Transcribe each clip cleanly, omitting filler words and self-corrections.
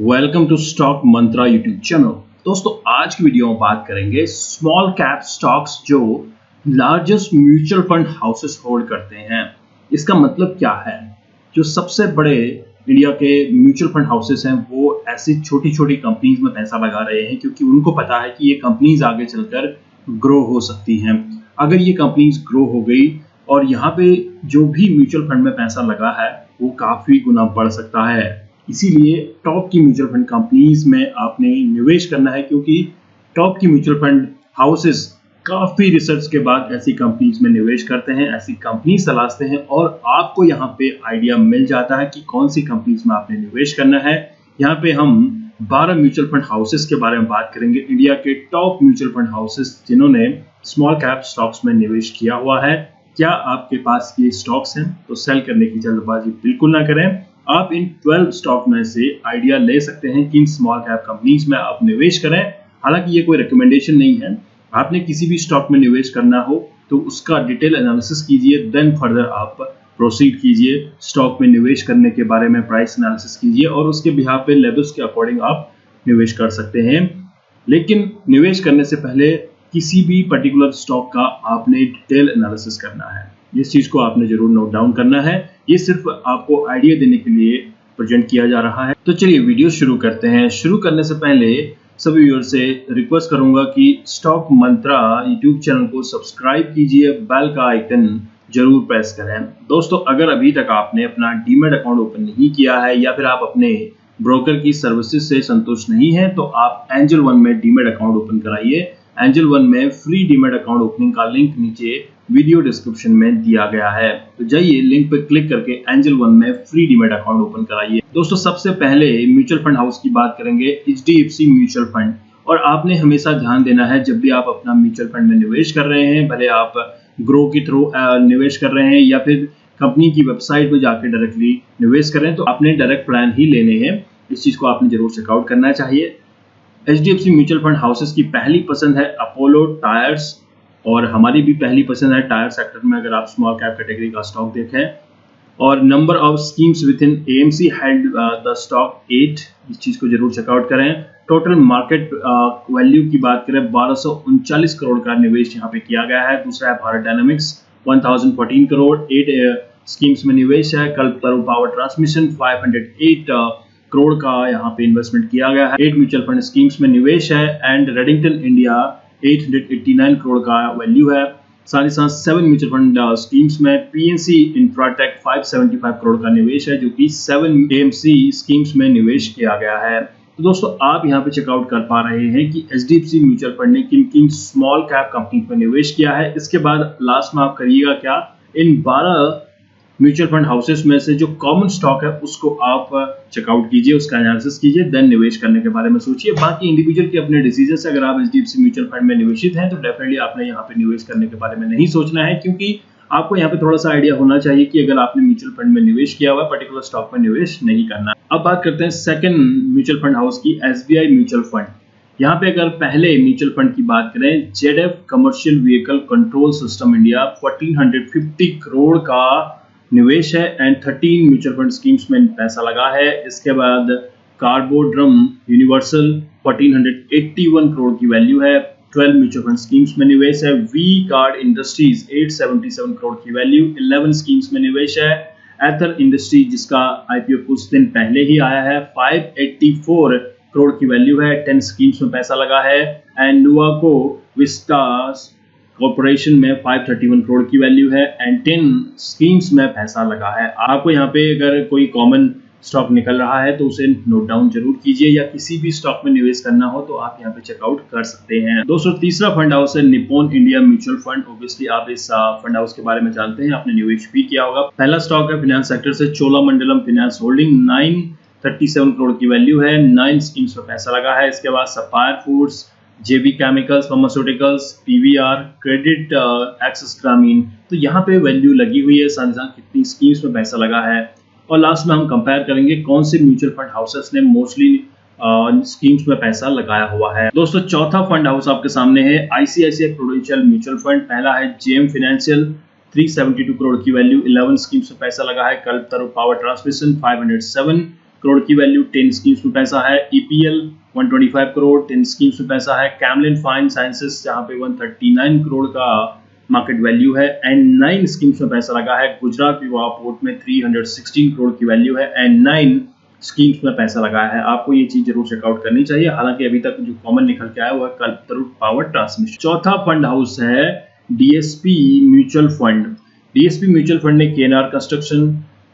Welcome to stock Mantra YouTube channel. दोस्तों आज की वीडियो में बात करेंगे स्मॉल कैप स्टॉक्स जो largest mutual fund houses hold करते हैं। इसका मतलब क्या है? जो सबसे बड़े इंडिया के म्यूचुअल फंड हाउसेस हैं वो ऐसी छोटी छोटी कंपनीज में पैसा लगा रहे हैं क्योंकि उनको पता है कि ये कंपनीज आगे चलकर ग्रो हो सकती हैं। अगर ये कंपनीज ग्रो हो गई और यहाँ पे जो भी म्यूचुअल फंड में पैसा लगा है वो काफी गुना बढ़ सकता है। इसीलिए टॉप की म्यूचुअल फंड कंपनीज में आपने निवेश करना है क्योंकि टॉप की म्यूचुअल फंड हाउसेस काफी रिसर्च के बाद ऐसी कंपनीज में निवेश करते हैं, ऐसी कंपनीज तलाशते हैं और आपको यहाँ पे आइडिया मिल जाता है कि कौन सी कंपनीज में आपने निवेश करना है। यहाँ पे हम 12 म्यूचुअल फंड हाउसेस के बारे में बात करेंगे, इंडिया के टॉप म्यूचुअल फंड हाउसेस जिन्होंने स्मॉल कैप स्टॉक्स में निवेश किया हुआ है। क्या आपके पास ये स्टॉक्स हैं? तो सेल करने की जल्दबाजी बिल्कुल ना करें। आप इन 12 स्टॉक में से आइडिया ले सकते हैं कि इन स्मॉल कैप कंपनीज में आप निवेश करें। हालांकि ये कोई रिकमेंडेशन नहीं है। आपने किसी भी स्टॉक में निवेश करना हो तो उसका डिटेल एनालिसिस कीजिए, देन फर्दर आप प्रोसीड कीजिए। स्टॉक में निवेश करने के बारे में प्राइस एनालिसिस कीजिए और उसके बिहाफ पे लेवल्स के अकॉर्डिंग आप निवेश कर सकते हैं। लेकिन निवेश करने से पहले किसी भी पर्टिकुलर स्टॉक का आपने डिटेल एनालिसिस करना है। इस चीज को आपने जरूर नोट डाउन करना है। ये सिर्फ आपको आइडिया देने के लिए प्रेजेंट किया जा रहा है। तो चलिए वीडियो शुरू करते हैं। शुरू करने से पहले सभी व्यूअर से रिक्वेस्ट करूंगा कि स्टॉक मंत्रा यूट्यूब चैनल को सब्सक्राइब कीजिए, बेल का आइकन जरूर प्रेस करें। दोस्तों अगर अभी तक आपने अपना डीमैट अकाउंट ओपन नहीं किया है या फिर आप अपने ब्रोकर की सर्विसेज से संतुष्ट नहीं है तो आप एंजल वन में डीमैट अकाउंट ओपन कराइए। एंजल वन में फ्री डीमैट अकाउंट ओपनिंग का लिंक नीचे वीडियो डिस्क्रिप्शन में दिया गया है, तो जाइए लिंक पर क्लिक करके एंजल वन में फ्री डीमैट अकाउंट ओपन कराइए। दोस्तों सबसे पहले म्यूचुअल फंड हाउस की बात करेंगे, एचडीएफसी म्यूचुअल फंड। और आपने हमेशा ध्यान देना है जब भी आप अपना म्यूचुअल फंड में निवेश कर रहे हैं, भले आप ग्रो के थ्रू निवेश कर रहे हैं या फिर कंपनी की वेबसाइट में जाकर डायरेक्टली निवेश करें, तो आपने डायरेक्ट प्लान ही लेने हैं। इस चीज को आपने जरूर चेकआउट करना चाहिए। एचडीएफसी म्यूचुअल फंड हाउसेस की पहली पसंद है अपोलो टायर्स और हमारी भी पहली पसंद है टायर सेक्टर में अगर आप स्मॉल कैप कैटेगरी का स्टॉक देखें। और number of schemes with in AMC held the stock 8, इस चीज को जरूर चेकआउट करें। टोटल मार्केट वैल्यू की बात करें 1239 करोड़ का निवेश यहाँ पे किया गया है। दूसरा है भारत डायनामिक्स 1014 करोड़, 8 स्कीम्स में निवेश है। कल्पतरू पावर ट्रांसमिशन 508 करोड़ का यहाँ पे इन्वेस्टमेंट किया गया है। 8 म्यूचुअल फंड स्कीम्स में निवेश है। एंड रेडिंगटन इंडिया 889 करोड़ का वैल्यू है। साथ ही साथ 7 म्यूचुअल फंड स्कीम्स में पीएनसी इंफ्राटेक 575 करोड़ का निवेश है जो कि 7 एएमसी स्कीम्स में निवेश किया गया है। तो दोस्तों आप यहाँ पे चेकआउट कर पा रहे हैं कि एचडीएफसी म्यूचुअल फंड ने किन किन स्मॉल कैप कंपनी में निवेश किया है। इसके बाद लास्ट में आप करिएगा क्या, इन 12 म्यूचुअल फंड हाउसेस में से जो कॉमन स्टॉक है उसको आप चेकआउट कीजिए, उसका एनालिसिस कीजिए, देन निवेश करने के बारे में सोचिए। बाकी इंडिविजुअल के अपने डिसीजन से अगर आप एचडीएफसी म्यूचुअल फंड में निवेशित हैं तो डेफिनेटली आपने यहाँ पे निवेश करने के बारे में नहीं सोचना है, क्योंकि आपको यहाँ पे थोड़ा सा आइडिया होना चाहिए कि अगर आपने म्यूचुअल फंड में निवेश किया हुआ पर्टिकुलर स्टॉक में निवेश नहीं करना। अब बात करते हैं सेकंड म्यूचुअल फंड हाउस की, एसबीआई म्यूचुअल फंड। यहाँ पे अगर पहले म्यूचुअल फंड की बात करें, ZF Commercial Vehicle Control System India 1450 crore का निवेश है एंड 13 म्यूचुअल फंड स्कीम्स में पैसा लगा है। इसके बाद कार्बोड्रम यूनिवर्सल 1481 करोड़ की वैल्यू है, 12 म्यूचुअल फंड स्कीम्स में निवेश है। वी गार्ड इंडस्ट्रीज 877 करोड़ की वैल्यू, 11 स्कीम्स में निवेश है। एथर इंडस्ट्री जिसका आईपीओ कुछ दिन पहले ही आया है 584 करोड़ की वैल्यू है, 10 स्कीम्स में पैसा लगा है। एंड नुवाको विस्टास कॉर्पोरेशन में 531 करोड़ की वैल्यू है एंड 10 स्कीम्स में पैसा लगा है। आपको यहाँ पे अगर कोई कॉमन स्टॉक निकल रहा है तो उसे नोट डाउन जरूर कीजिए, या किसी भी स्टॉक में निवेश करना हो तो आप यहाँ पे चेकआउट कर सकते हैं। दोस्तों तीसरा फंड हाउस है Nippon India mutual fund. Obviously आप इस फंड हाउस के बारे में जानते हैं, आपने निवेश भी किया होगा। पहला स्टॉक है फाइनेंस सेक्टर से चोलामंडलम फाइनेंस होल्डिंग, 937 करोड़ की वैल्यू है, 9 स्कीम्स में पैसा लगा है। इसके बाद Sapphire Foods, JB Chemicals, Pharmaceuticals, PVR, Credit Access Grameen, तो यहाँ पे वैल्यू लगी हुई है, साथ ही साथ कितनी स्कीम्स में पैसा लगा है। और लास्ट में हम कंपेयर करेंगे कौन से म्यूचुअल फंड हाउसेस ने मोस्टली स्कीम्स में पैसा लगाया हुआ है। दोस्तों चौथा फंड हाउस आपके सामने है आईसीआईसीआई प्रूडेंशियल म्यूचुअल फंड। पहला है जेएम फाइनेंशियल 372 करोड़ की वैल्यू, 11 स्कीम्स में पैसा लगा है। कल्पतरू पावर ट्रांसमिशन 507 करोड़ की वैल्यू 10 स्कीम्स में पैसा है। EPL 125 करोड़ 10 स्कीम्स में पैसा है। कैमलिन फाइन साइंसेस जहां पे 139 करोड़ का मार्केट वैल्यू है एंड 9 स्कीम्स में पैसा लगा है। गुजरात विवाह पोर्ट में 316 करोड़ की वैल्यू है एंड 9 स्कीम्स में पैसा लगा है। आपको ये चीज जरूर चेकआउट करनी चाहिए। हालांकि अभी तक जो कॉमन निकल के आया वो है कल्पतरू पावर ट्रांसमिशन। चौथा फंड हाउस है DSP mutual fund. DSP mutual fund ने KNR Construction,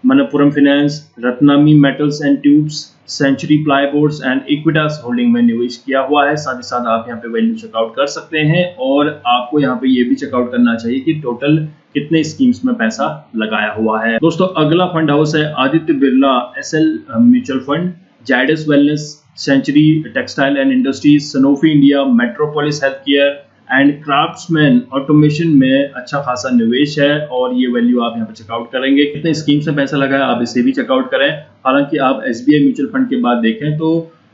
Manappuram Finance, Ratnamani Metals and Tubes, Century Plyboards and Equitas Holding में निवेश किया हुआ है। साथ ही साथ आप यहाँ पे वैल्यू चेकआउट कर सकते हैं और आपको यहाँ पे ये भी चेकआउट करना चाहिए कि टोटल कितने स्कीम्स में पैसा लगाया हुआ है। दोस्तों अगला फंड हाउस है Aditya Birla SL mutual fund, Zydus wellness, Century Textile and Industries, Sanofi India, Metropolis Health Care and Craftsman Automation में अच्छा खासा निवेश है और ये वैल्यू आप यहाँ पे चेकआउट करेंगे। कितने स्कीम्स में पैसा लगा है आप इसे भी चेकआउट करें। हालांकि आप SBI म्यूचुअल फंड के बाद देखें तो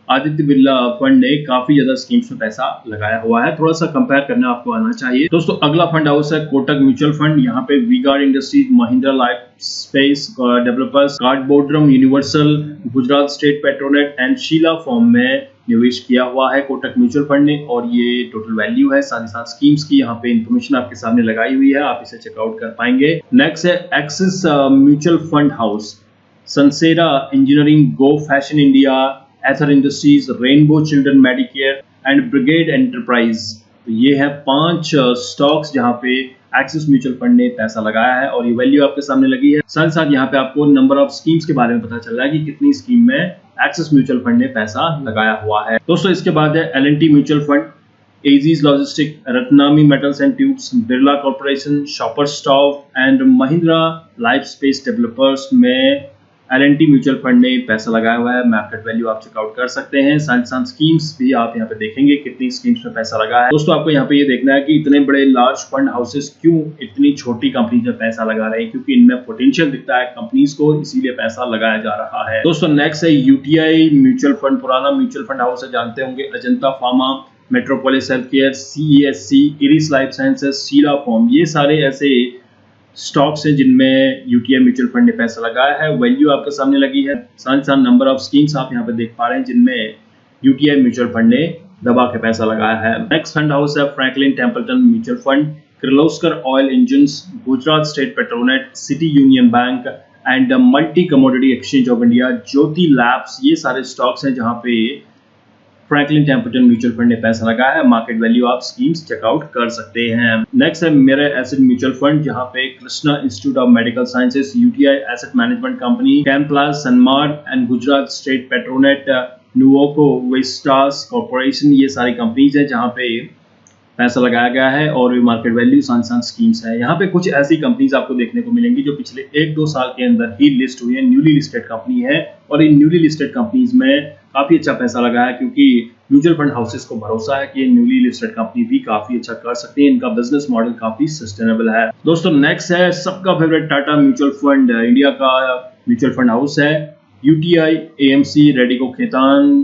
आदित्य बिरला फंड ने काफी ज्यादा स्कीम्स में पैसा लगाया हुआ है। थोड़ा सा कंपेयर करना आपको आना चाहिए। दोस्तों अगला फंड हाउस है कोटक म्यूचुअल फंड। यहाँ पे V Guard Industries, Mahindra Life Space Developers, Carborundum Universal, Gujarat State Petronet and Sheela Foam में निवेश किया हुआ है कोटक म्यूचुअल फंड ने और ये टोटल वैल्यू है। साथ ही साथ स्कीम्स की यहाँ पे इंफॉर्मेशन आपके सामने लगाई हुई है, आप इसे चेकआउट कर पाएंगे। नेक्स्ट है Axis mutual fund house, Sansera Engineering, Go Fashion India, Aether Industries, Rainbow Children Medicare and Brigade Enterprise. तो ये है 5 स्टॉक्स जहाँ पे एक्सिस म्यूचुअल फंड ने पैसा लगाया है और ये वैल्यू आपके सामने लगी है। साथ ही साथ यहाँ पे आपको नंबर ऑफ स्कीम्स के बारे में पता चल रहा है कि कितनी स्कीम में एक्सिस म्यूचुअल फंड ने पैसा लगाया हुआ है। दोस्तों इसके बाद है L&T mutual fund, Aegis Logistic, Ratnamani Metals and Tubes, Birla Corporation, Shopper Stop and Mahindra Life Space Developers में L&T म्यूचुअल फंड ने पैसा लगाया हुआ है। मार्केट वैल्यू आप चेकआउट कर सकते हैं। साथ स्कीम्स भी आप यहाँ पे देखेंगे कितनी स्कीम्स में पैसा लगा है। दोस्तों आपको यहाँ पे ये देखना है कि इतने बड़े लार्ज फंड हाउसेस क्यों इतनी छोटी कंपनीज में पैसा लगा रहे हैं, क्योंकि इनमें पोटेंशियल दिखता है कंपनीज को, इसीलिए पैसा लगाया जा रहा है। दोस्तों नेक्स्ट है UTI म्यूचुअल फंड, पुराना म्यूचुअल फंड हाउस है, जानते होंगे। Ajanta Pharma, Metropolis Health Care, CESC, Eris Life Sciences, Sheela Foam, ये सारे ऐसे स्टॉक्स हैं जिनमें UTI म्यूचुअल फंड ने पैसा लगाया है। वैल्यू आपके सामने लगी है। साथ ही साथ नंबर ऑफ स्कीम्स आप यहाँ पे देख पा रहे हैं जिनमें UTI म्यूचुअल फंड ने दबा के पैसा लगाया है। नेक्स्ट फंड हाउस है Franklin Templeton mutual fund, Kirloskar oil engines, Gujarat State Petronet, city Union bank and multi commodity exchange of India, Jyoti labs, ये सारे स्टॉक्स हैं जहाँ पे फ्रैंकलिन टेम्पल्टन म्यूचुअल फंड ने पैसा लगाया है। मार्केट वैल्यू आप स्कीम्स चेकआउट कर सकते हैं। नेक्स्ट है मेरे एसेट म्यूचुअल फंड, जहां पे Krishna Institute of Medical Sciences, UTI asset management company, कैम्प्लास, सनमार्ट and Gujarat State Petronet, Nuvoco Vistas Corporation, ये सारी कंपनीज है जहां पे पैसा लगाया गया है और मार्केट वैल्यू साथ स्कीम्स है। यहाँ पे कुछ ऐसी कंपनीज आपको देखने को मिलेंगी जो पिछले 1-2 साल के अंदर ही लिस्ट हुई है, न्यूली लिस्टेड कंपनी है और इन न्यूली लिस्टेड कंपनीज में काफी अच्छा पैसा लगा है क्योंकि म्यूचुअल फंड हाउसेस को भरोसा है कि ये न्यूली लिस्टेड कंपनी भी काफी अच्छा कर सकती है, इनका बिजनेस मॉडल काफी सस्टेनेबल है। दोस्तों नेक्स्ट है सबका favourite Tata mutual fund, India का म्यूचुअल फंड हाउस है। UTI, AMC, Radico Khaitan,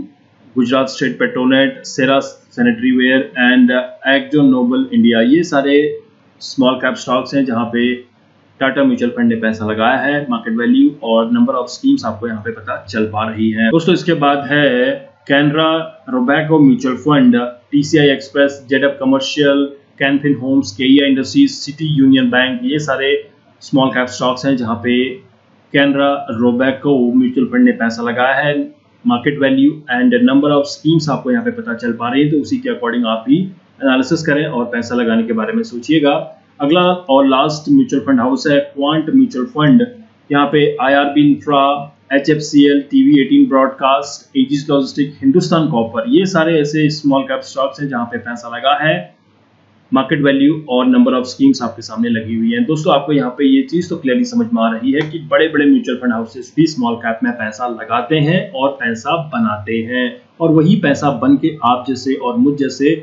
Gujarat State Petronet, Cera Sanitary Ware and Akzo Nobel India, ये सारे स्मॉल कैप स्टॉक्स हैं जहां पे टाटा म्यूचुअल फंड ने पैसा लगाया है। मार्केट वैल्यू और नंबर ऑफ स्कीम्स आपको यहाँ पे पता चल पा रही है। दोस्तों इसके बाद है Canara Robeco mutual fund, TCI Express, जेडअप Commercial, Can Fin Homes, KEI Industries, City Union Bank, ये सारे स्मॉल कैप स्टॉक्स हैं जहाँ पे कैनरा रोबैको म्यूचुअल फंड ने पैसा लगाया है। Market value and number of schemes आपको यहाँ पे पता चल पा रही है, तो उसी के अकॉर्डिंग आप भी एनालिसिस करें और पैसा लगाने के बारे में सोचिएगा। अगला और लास्ट म्यूचुअल फंड हाउस है क्वांट म्यूचुअल फंड, यहाँ पे IRB infra, HFCL, TV18 broadcast, edges logistic, Hindustan copper, ये सारे ऐसे स्मॉल कैप स्टॉक्स हैं जहाँ पे पैसा लगा है। मार्केट वैल्यू और नंबर ऑफ स्कीम्स आपके सामने लगी हुई है। दोस्तों आपको यहाँ पे ये चीज तो क्लियरली समझ में आ रही है कि बड़े बड़े म्यूचुअल फंड हाउसेस भी स्मॉल कैप में पैसा लगाते हैं और पैसा बनाते हैं और वही पैसा बन के आप जैसे और मुझ जैसे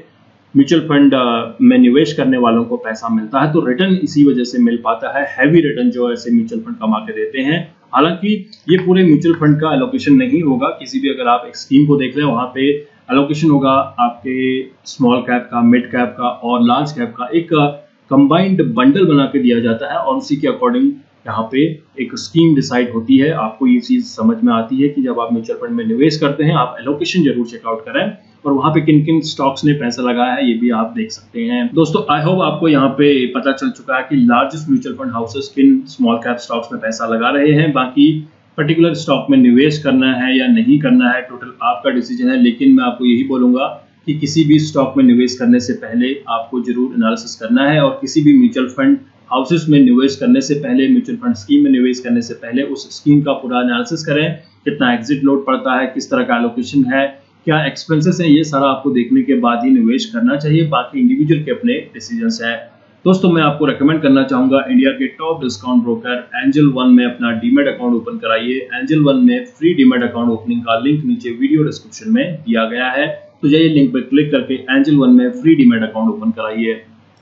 म्यूचुअल फंड में निवेश करने वालों को पैसा मिलता है। तो रिटर्न इसी वजह से मिल पाता है, हैवी रिटर्न जो ऐसे म्यूचुअल फंड कमा के देते हैं। हालांकि ये पूरे म्यूचुअल फंड का एलोकेशन नहीं होगा, किसी भी अगर आप एक स्कीम को देख लें वहां पे एलोकेशन होगा आपके स्मॉल कैप का, मिड कैप का और लार्ज कैप का, एक कंबाइंड बंडल बना के दिया जाता है और उसी के अकॉर्डिंग यहाँ पे एक स्कीम डिसाइड होती है। आपको ये चीज़ समझ में आती है कि जब आप म्यूचुअल फंड में निवेश करते हैं आप एलोकेशन जरूर चेकआउट करें और वहाँ पे किन किन स्टॉक्स ने पैसा लगाया है ये भी आप देख सकते हैं। दोस्तों आई होप आपको यहाँ पे पता चल चुका है कि लार्जेस्ट म्यूचुअल फंड हाउसेस किन स्मॉल कैप स्टॉक्स में पैसा लगा रहे हैं। बाकी पर्टिकुलर स्टॉक में निवेश करना है या नहीं करना है टोटल आपका डिसीजन है, लेकिन मैं आपको यही बोलूंगा कि किसी भी स्टॉक में निवेश करने से पहले आपको जरूर एनालिसिस करना है और किसी भी म्यूचुअल फंड हाउसेस में निवेश करने से पहले, म्यूचुअल फंड स्कीम में निवेश करने से पहले उस स्कीम का पूरा एनालिसिस करें, कितना एग्जिट लोड पड़ता है, किस तरह का एलोकेशन है, क्या एक्सपेंसेस है, ये सारा आपको देखने के बाद ही निवेश करना चाहिए। बाकी इंडिविजुअल के अपने डिसीजंस हैं। दोस्तों मैं आपको रेकमेंड करना चाहूंगा इंडिया के top discount broker angel one में अपना डीमैट अकाउंट ओपन कराइए। एंजल वन में फ्री डीमैट अकाउंट ओपनिंग का लिंक नीचे वीडियो डिस्क्रिप्शन में दिया गया है, तो जाइए लिंक पर क्लिक करके एंजल वन में फ्री डीमैट अकाउंट ओपन कराइए।